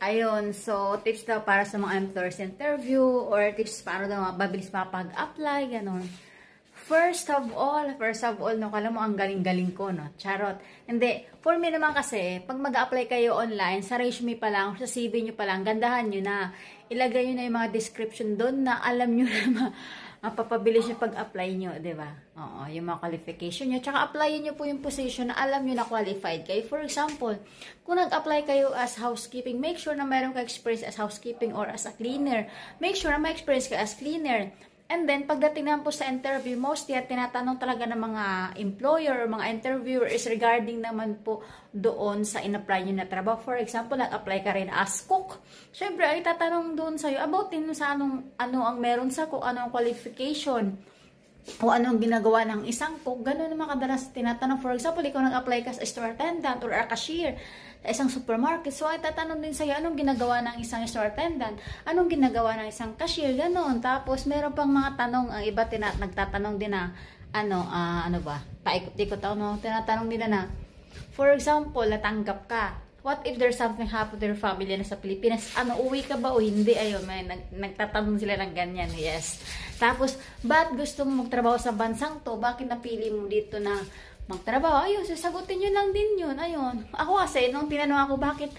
Ayun, so tips daw para sa mga employers interview or tips paano daw mabilis mapag-apply, ganon. First of all, no, kala mo ang galing-galing ko, no? Charot. Hindi. For me naman kasi, pag mag-apply kayo online, sa resume pa lang, sa CV nyo pa lang, gandahan nyo na. Ilagay nyo na yung mga description doon na alam nyo na mapapabilis yung pag-apply nyo, di ba? Oo, yung mga qualification nyo. Tsaka applyin nyo po yung position na alam nyo na qualified kayo. For example, kung nag-apply kayo as housekeeping, make sure na mayroon ka experience as housekeeping or as a cleaner. Make sure na may experience ka as cleaner. And then, pagdating naman po sa interview, mostly at tinatanong talaga ng mga employer or mga interviewer is regarding naman po doon sa in-apply nyo na trabaho. For example, nag-apply ka rin as cook. Siyempre, ay tatanong doon sa'yo about din sa ano ang meron sa cook, ano ang qualification, o anong ginagawa ng isang cook. Ganun naman kadalas tinatanong. For example, ikaw nag-apply ka as store attendant or a cashier sa isang supermarket. So, ay tatanong din sa'yo, anong ginagawa ng isang store attendant? Anong ginagawa ng isang cashier? Ganon. Tapos, meron pang mga tanong, ang iba nagtatanong din na, ano ba? Paikot-ikot ako, tinatanong nila na, for example, natanggap ka. What if there's something happen to your family na sa Pilipinas? Uwi ka ba o hindi? Ayun, nagtatanong sila ng ganyan. Yes. Tapos, ba't gusto mo magtrabaho sa bansang to? Bakit napili mo dito na magtrabaho? Ayun, sasagutin nyo lang din yun. Ayun. Ako kasi, nung tinanong ako, bakit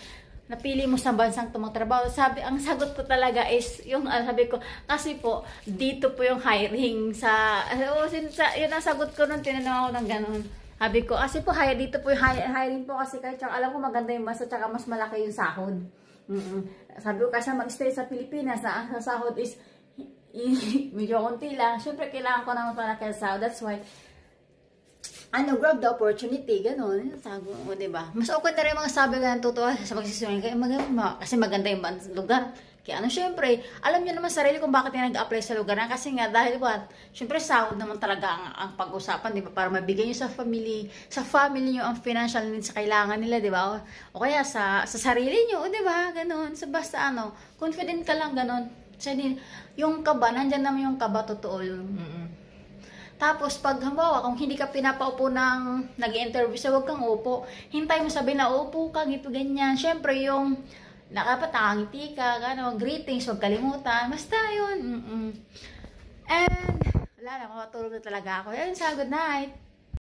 napili mo sa bansang to magtrabaho? Ang sagot ko talaga is, sabi ko, kasi po, dito po yung hiring sa, yun ang sagot ko nung tinanong ako ng ganun. Sabi ko, kasi po, dito po yung hiring po kasi kayo, tsaka alam ko maganda yung bansa, tsaka mas malaki yung sahod. Sabi ko, kasi mag-stay sa Pilipinas, na ang sahod is, medyo konti lang. Siyempre, kailangan ko naman malaki ang sahod. That's why, grab the opportunity, gano'n. Sabi ko, diba? Mas okay na rin mga sabi ko ng totoo sa pagsisunod. Kasi maganda yung lugar. Kaya syempre, alam nyo naman sarili kung bakit yung nag-apply sa lugar na. Kasi nga, dahil syempre, sahod naman talaga ang pag-usapan, di ba? Para mabigay nyo sa family nyo ang financial needs sa kailangan nila, di ba? O kaya sa sarili nyo, di ba? Ganon. So, basta confident ka lang, ganon. Yung kaba, nandyan naman yung kaba, totoo yun. Tapos, pag halimbawa, kung hindi ka pinapaupo ng nag-interview sa wag kang upo, hintay mo sabihin na upo ka, ito, ganyan. Syempre, yung nakangiti ka, greetings, huwag kalimutan. Basta yun. And, wala na, makatulog na talaga ako. Ayun, good night.